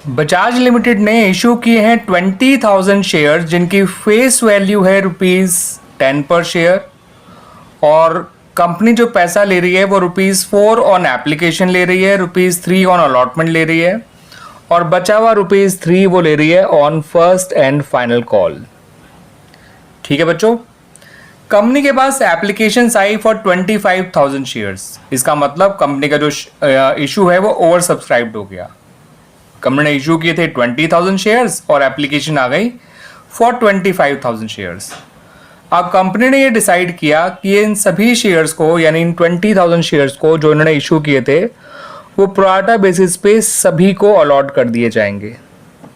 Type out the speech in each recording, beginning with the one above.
Bajaj limited ने issue किए हैं 20,000 शेयर जिनकी फेस वैल्यू है ₹10 पर शेयर। और कंपनी जो पैसा ले रही है वो ₹4 ऑन एप्लीकेशन ले रही है, ₹3 ऑन अलॉटमेंट ले रही है, और बचा हुआ ₹3 वो ले रही है on first and final call. ठीक है बच्चों, कंपनी के पास एप्लीकेशन आई फॉर 25,000 शेयर्स। इसका मतलब कंपनी का जो इशू है वो ओवर सब्सक्राइब्ड हो गया। कंपनी ने इशू किए थे 20,000 शेयर्स और एप्लीकेशन आ गई फॉर 25,000 शेयर्स। अब कंपनी ने ये डिसाइड किया कि इन सभी शेयर्स को, यानी इन 20,000 शेयर्स को जो इन्होंने इशू किए थे, वो प्रोराटा बेसिस पे सभी को अलॉट कर दिए जाएंगे।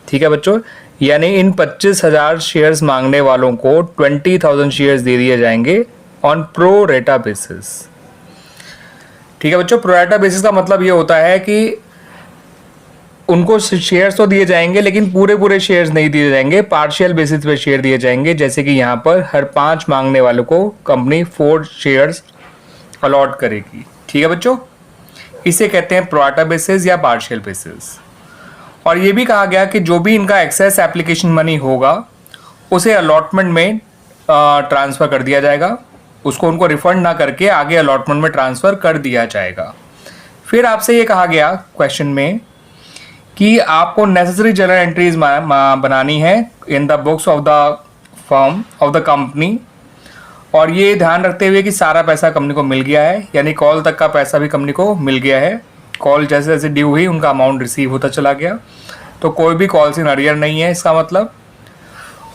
ठीक है बच्चों, यानी इन 25,000 शेयर्स मांगने वालों को 20,000 शेयर्स दे दिए जाएंगे ऑन प्रो रेटा बेसिस। ठीक है बच्चों, प्रोराटा बेसिस का मतलब ये होता है कि उनको शेयर्स तो दिए जाएंगे लेकिन पूरे शेयर्स नहीं दिए जाएंगे, पार्शियल बेसिस पे शेयर दिए जाएंगे। जैसे कि यहाँ पर हर 5 मांगने वालों को कंपनी 4 शेयर्स अलॉट करेगी। ठीक है बच्चों, इसे कहते हैं प्रोराटा बेसिस या पार्शियल बेसिस। और ये भी कहा गया कि जो भी इनका एक्सेस एप्लीकेशन मनी होगा उसे अलॉटमेंट में ट्रांसफ़र कर दिया जाएगा, उसको उनको रिफंड ना करके आगे अलॉटमेंट में ट्रांसफ़र कर दिया जाएगा। फिर आपसे ये कहा गया क्वेश्चन में कि आपको नेसेसरी जर्नल एंट्रीज बनानी है in the books of the firm of the company, और ये ध्यान रखते हुए कि सारा पैसा कंपनी को मिल गया है, यानी कॉल तक का पैसा भी कंपनी को मिल गया है। कॉल जैसे जैसे ड्यू हुई उनका अमाउंट रिसीव होता चला गया, तो कोई भी कॉल्स इन अरियर नहीं है इसका मतलब।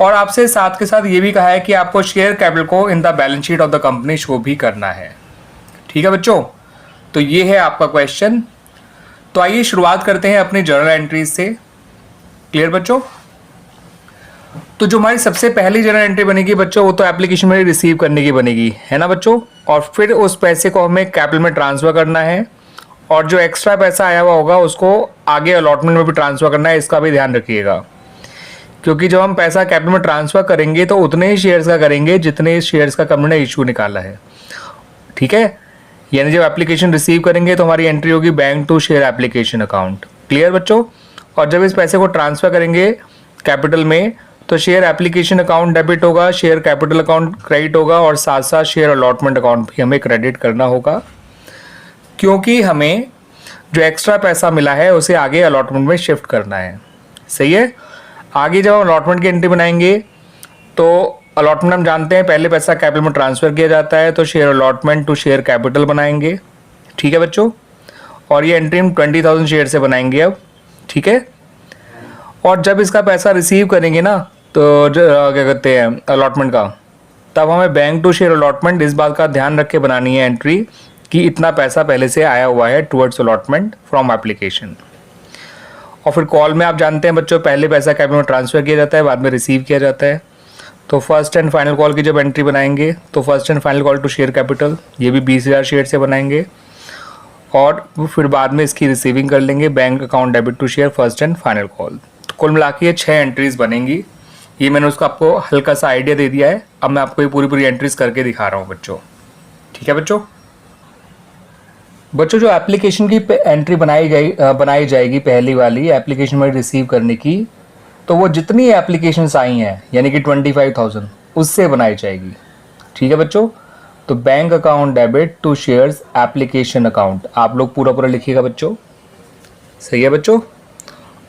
और आपसे साथ के साथ ये भी कहा है कि आपको शेयर कैपिटल को in the balance sheet of the company show भी करना है। ठीक है बच्चों, तो ये है आपका क्वेश्चन। तो आइए शुरुआत करते हैं अपनी जर्नल एंट्रीज से। क्लियर बच्चों? तो जो हमारी सबसे पहली जर्नल एंट्री बनेगी बच्चों, वो तो एप्लीकेशन में रिसीव करने की बनेगी, है ना बच्चों। और फिर उस पैसे को हमें कैपिटल में ट्रांसफ़र करना है, और जो एक्स्ट्रा पैसा आया हुआ होगा उसको आगे अलॉटमेंट में भी ट्रांसफ़र करना है। इसका भी ध्यान रखिएगा, क्योंकि जब हम पैसा कैपिटल में ट्रांसफ़र करेंगे तो उतने ही शेयर्स का करेंगे जितने शेयर्स का कंपनी ने इशू निकाला है। ठीक है, यानी जब एप्लीकेशन रिसीव करेंगे तो हमारी एंट्री होगी bank to share application account. Clear बच्चों? और जब इस पैसे को ट्रांसफ़र करेंगे कैपिटल में तो शेयर एप्लीकेशन अकाउंट डेबिट होगा, शेयर कैपिटल अकाउंट क्रेडिट होगा, और साथ साथ शेयर अलॉटमेंट अकाउंट भी हमें क्रेडिट करना होगा, क्योंकि हमें जो एक्स्ट्रा पैसा मिला है उसे आगे अलॉटमेंट में शिफ्ट करना है। सही है। आगे जब हम अलॉटमेंट की एंट्री बनाएंगे तो अलॉटमेंट हम जानते हैं पहले पैसा कैपिटल में ट्रांसफ़र किया जाता है, तो share allotment to share capital बनाएंगे। ठीक है बच्चों, और ये एंट्री हम 20,000 शेयर से बनाएंगे अब। ठीक है, और जब इसका पैसा रिसीव करेंगे ना, तो क्या कहते हैं अलॉटमेंट का, तब हमें बैंक टू शेयर अलॉटमेंट इस बात का ध्यान रख के बनानी है एंट्री कि इतना पैसा पहले से आया हुआ है टुवर्ड्स अलॉटमेंट फ्रॉम एप्लीकेशन। और फिर कॉल में आप जानते हैं बच्चों, पहले पैसा कैपिटल में ट्रांसफ़र किया जाता है, बाद में रिसीव किया जाता है। तो फर्स्ट एंड फाइनल कॉल की जब एंट्री बनाएंगे तो first and final call to share capital, ये भी 20,000 शेयर से बनाएंगे, और फिर बाद में इसकी रिसीविंग कर लेंगे bank account debit to share first and final call. तो कुल मिला के ये 6 एंट्रीज बनेंगी। ये मैंने उसका आपको हल्का सा आइडिया दे दिया है। अब मैं आपको ये पूरी एंट्रीज करके दिखा रहा हूँ बच्चों। ठीक है बच्चों? जो एप्लीकेशन की एंट्री बनाई जाएगी पहली वाली एप्लीकेशन में रिसीव करने की, तो वो जितनी एप्लीकेशंस आई हैं यानी कि 25,000 उससे बनाई जाएगी। ठीक है बच्चों? तो bank account debit to shares application account आप लोग पूरा लिखिएगा बच्चों। सही है बच्चों?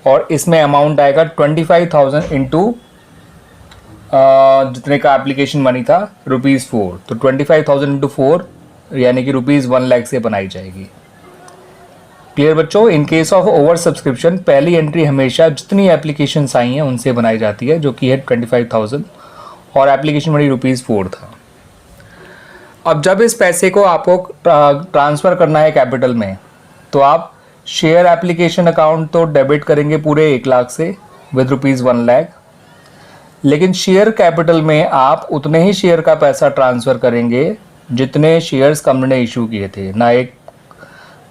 और इसमें अमाउंट आएगा 25,000 इंटू जितने का एप्लीकेशन मनी था ₹4, तो 25,000 इंटू 4 यानी कि ₹1 लाख से बनाई जाएगी। क्लियर बच्चों? In case of over subscription पहली एंट्री हमेशा जितनी एप्लीकेशंस आई हैं उनसे बनाई जाती है, जो कि है 25,000, और एप्लीकेशन मनी ₹4 था। अब जब इस पैसे को आपको ट्रांसफ़र करना है कैपिटल में, तो आप शेयर एप्लीकेशन अकाउंट तो डेबिट करेंगे पूरे 1 लाख से विद ₹1 लाख, लेकिन शेयर कैपिटल में आप उतने ही शेयर का पैसा ट्रांसफ़र करेंगे जितने शेयर्स कंपनी ने इशू किए थे, ना एक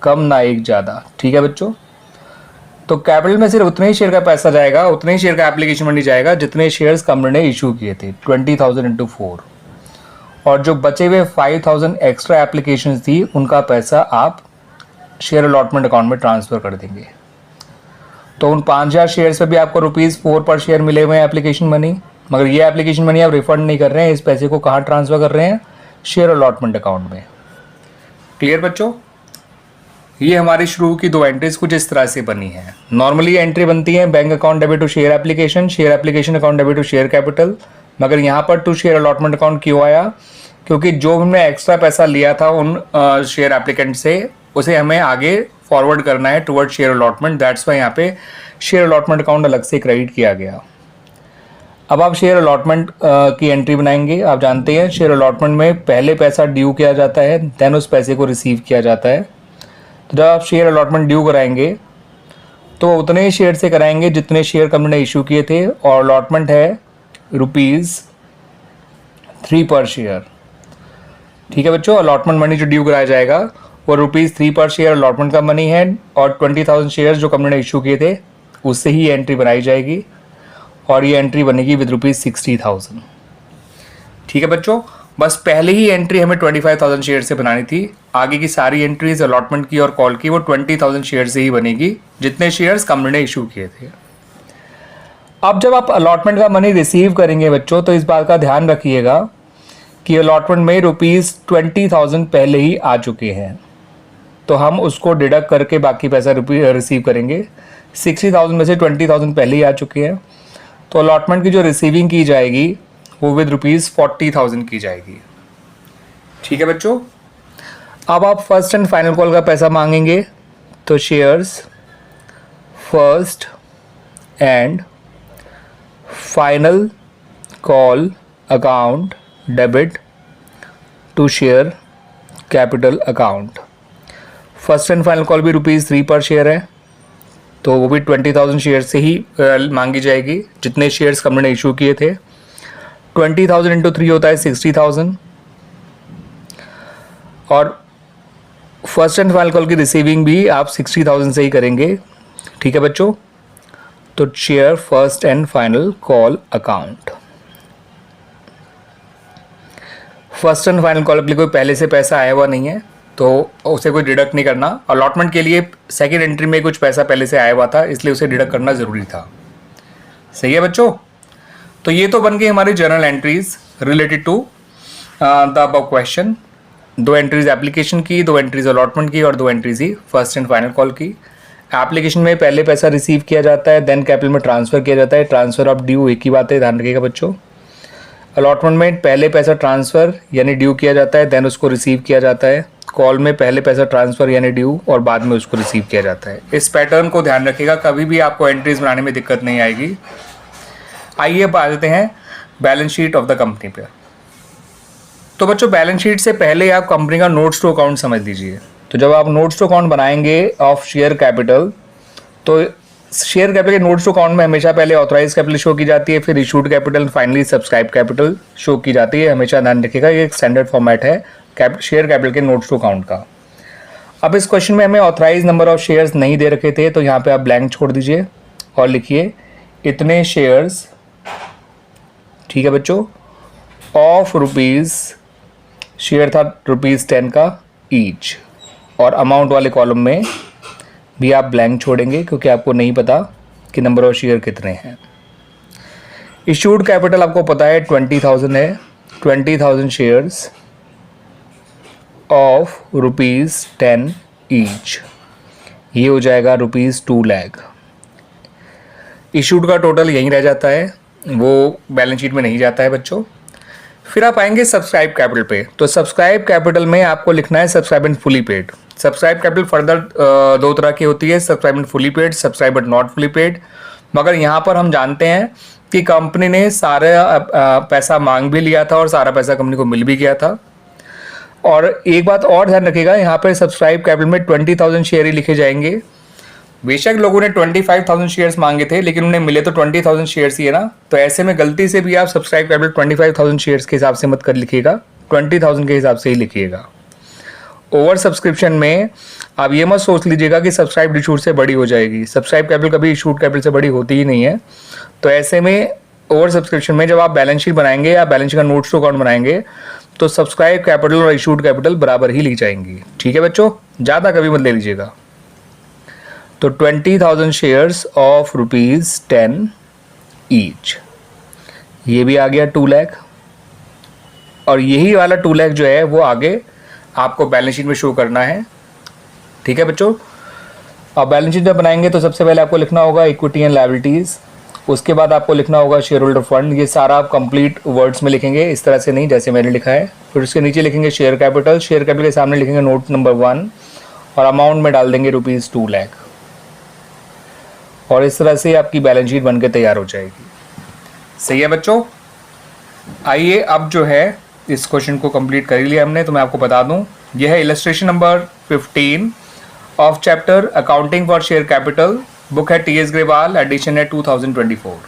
कम ना एक ज़्यादा। ठीक है बच्चों? तो कैपिटल में सिर्फ उतने ही शेयर का पैसा जाएगा, उतने ही शेयर का एप्लीकेशन मनी जाएगा जितने शेयर्स कंपनी ने इशू किए थे, 20,000 इंटू 4, और जो बचे हुए 5,000 एक्स्ट्रा एप्लीकेशंस थी उनका पैसा आप शेयर अलॉटमेंट अकाउंट में ट्रांसफ़र कर देंगे। तो उन 5000 शेयर्स पे भी आपको ₹4 पर शेयर मिले हुए हैं एप्लीकेशन मनी, मगर ये एप्लीकेशन मनी आप रिफंड नहीं कर रहे हैं, इस पैसे को कहाँ ट्रांसफ़र कर रहे हैं, शेयर अलॉटमेंट अकाउंट में। क्लियर बच्चों? ये हमारी शुरू की 2 एंट्रीज कुछ इस तरह से बनी है। नॉर्मली एंट्री बनती है bank account debit to share application account debit to share capital, मगर यहाँ पर टू शेयर अलॉटमेंट अकाउंट क्यों आया? क्योंकि जो हमने एक्स्ट्रा पैसा लिया था उन शेयर एप्लीकेंट से, उसे हमें आगे फॉरवर्ड करना है toward share allotment, that's why यहाँ पे शेयर अलॉटमेंट अकाउंट अलग से क्रेडिट किया गया। अब आप शेयर अलॉटमेंट की एंट्री बनाएंगे। आप जानते हैं शेयर अलॉटमेंट में पहले पैसा ड्यू किया जाता है, देन उस पैसे को रिसीव किया जाता है। तो जब आप शेयर अलॉटमेंट ड्यू कराएंगे तो उतने ही शेयर से कराएंगे जितने शेयर कंपनी ने इशू किए थे, और अलॉटमेंट है ₹3 पर शेयर। ठीक है बच्चों, अलॉटमेंट मनी जो ड्यू कराया जाएगा वो ₹3 पर शेयर अलॉटमेंट का मनी है, और 20,000 शेयर जो कंपनी ने इशू किए थे उससे ही एंट्री बनाई जाएगी, और ये एंट्री बनेगी विद ₹60,000। ठीक है बच्चों, बस पहले ही एंट्री हमें 25,000 शेयर से बनानी थी, आगे की सारी एंट्रीज अलॉटमेंट की और कॉल की वो 20,000 शेयर से ही बनेगी, जितने शेयर्स कंपनी ने इशू किए थे। अब जब आप अलॉटमेंट का मनी रिसीव करेंगे बच्चों, तो इस बात का ध्यान रखिएगा कि अलॉटमेंट में ₹20,000 पहले ही आ चुके हैं, तो हम उसको डिडक्ट करके बाकी पैसा रिसीव करेंगे। 60,000 में से 20,000 पहले ही आ चुके हैं, तो अलॉटमेंट की जो रिसीविंग की जाएगी वो विद ₹40,000 की जाएगी। ठीक है बच्चों, अब आप फर्स्ट एंड फाइनल कॉल का पैसा मांगेंगे, तो shares first and final call account debit to share capital account. First and final call भी ₹3 पर शेयर है, तो वो भी 20,000 शेयर से ही मांगी जाएगी, जितने शेयर्स कंपनी ने इशू किए थे। 20,000 इंटू 3 होता है 60,000, और फर्स्ट एंड फाइनल कॉल की रिसीविंग भी आप 60,000 से ही करेंगे। ठीक है बच्चों, तो share first and final call account. First and final call के लिए कोई पहले से पैसा आया हुआ नहीं है, तो उसे कोई डिडक्ट नहीं करना। अलॉटमेंट के लिए सेकेंड एंट्री में कुछ पैसा पहले से आया हुआ था, इसलिए उसे डिडक्ट करना ज़रूरी था। सही है बच्चों? तो ये तो बन गई हमारी journal entries related to the above question. 2 entries application की, 2 एंट्रीज अलॉटमेंट की, और 2 एंट्रीज ही फर्स्ट एंड फाइनल कॉल की। एप्लीकेशन में पहले पैसा रिसीव किया जाता है, देन कैपिटल में ट्रांसफ़र किया जाता है। ट्रांसफ़र ऑफ ड्यू एक ही बात है, ध्यान रखिएगा बच्चों। अलॉटमेंट में पहले पैसा ट्रांसफ़र यानी ड्यू किया जाता है, देन उसको रिसीव किया जाता है। कॉल में पहले पैसा ट्रांसफ़र यानी ड्यू, और बाद में उसको रिसीव किया जाता है। इस पैटर्न को ध्यान रखिएगा, कभी भी आपको एंट्रीज बनाने में दिक्कत नहीं आएगी। आइए अब आ जाते हैं balance sheet of the company पे। तो बच्चों, बैलेंस शीट से पहले आप कंपनी का नोट्स टू अकाउंट समझ लीजिए। तो जब आप नोट्स टू अकाउंट बनाएंगे ऑफ शेयर कैपिटल, तो शेयर कैपिटल के नोट्स टू अकाउंट में हमेशा पहले ऑथराइज कैपिटल शो की जाती है, फिर issued capital, finally subscribe capital show की जाती है। हमेशा ध्यान रखिएगा, ये एक स्टैंडर्ड फॉर्मेट है शेयर कैपिटल के नोट्स टू अकाउंट का। अब इस क्वेश्चन में हमें ऑथराइज नंबर ऑफ शेयर्स नहीं दे रखे थे, तो यहाँ पे आप ब्लैंक छोड़ दीजिए और लिखिए इतने शेयर्स, ठीक है बच्चों, ऑफ रुपीज़, शेयर था ₹10 का ईच, और अमाउंट वाले कॉलम में भी आप ब्लैंक छोड़ेंगे क्योंकि आपको नहीं पता कि नंबर ऑफ शेयर कितने हैं। इशूड कैपिटल आपको पता है 20,000 है, 20,000 शेयर्स ऑफ ₹10 ईच, ये हो जाएगा ₹2 लाख। इशूड का टोटल यहीं रह जाता है, वो बैलेंस शीट में नहीं जाता है बच्चों। फिर आप आएंगे सब्सक्राइब कैपिटल पे। तो सब्सक्राइब कैपिटल में आपको लिखना है subscribe and fully paid. Subscribe capital further 2 तरह की होती है, subscribe and fully paid, subscribe but not fully paid. मगर यहाँ पर हम जानते हैं कि कंपनी ने सारा पैसा मांग भी लिया था और सारा पैसा कंपनी को मिल भी गया था। और एक बात और ध्यान रखिएगा, यहाँ पर सब्सक्राइब कैपिटल में 20,000 शेयर ही लिखे जाएंगे। बेशक लोगों ने 25,000 शेयर्स मांगे थे, लेकिन उन्हें मिले तो 20,000 शेयर्स ही है ना। तो ऐसे में गलती से भी आप सब्सक्राइब कैपिटल 25,000 शेयर्स के हिसाब से मत कर लिखिएगा, 20,000 के हिसाब से ही लिखिएगा। ओवर सब्सक्रिप्शन में आप ये मत सोच लीजिएगा कि सब्सक्राइब इशूड से बड़ी हो जाएगी। सब्सक्राइब कैपिटल कभी इशूड कैपिटल से बड़ी होती ही नहीं है। तो ऐसे में ओवर सब्सक्रिप्शन में जब आप बैलेंस शीट बनाएंगे या बैलेंस शीट का नोट्स टू अकाउंट बनाएंगे, तो सब्सक्राइब कैपिटल और इशूड कैपिटल बराबर ही लिख जाएंगी। ठीक है बच्चों, ज़्यादा कभी मत ले लीजिएगा। तो 20,000 शेयर्स ऑफ ₹10 ईच, ये भी आ गया 2 लाख। और यही वाला 2 लाख जो है वो आगे आपको बैलेंस शीट में शो करना है। ठीक है बच्चों, अब बैलेंस शीट जब बनाएंगे तो सबसे पहले आपको लिखना होगा इक्विटी एंड लायबिलिटीज़, उसके बाद आपको लिखना होगा शेयर होल्डर फंड। ये सारा आप कंप्लीट वर्ड्स में लिखेंगे, इस तरह से नहीं जैसे मैंने लिखा है। फिर उसके नीचे लिखेंगे शेयर कैपिटल, शेयर कैपिटल के सामने लिखेंगे नोट नंबर 1 और अमाउंट में डाल देंगे ₹2 लाख। और इस तरह से आपकी बैलेंस शीट बनकर तैयार हो जाएगी। सही है बच्चों, आइए अब जो है इस क्वेश्चन को कंप्लीट कर लिया हमने, तो मैं आपको बता दूं यह है illustration number 15 of chapter accounting for share capital. Book है TS ग्रेवाल, एडिशन है 2024।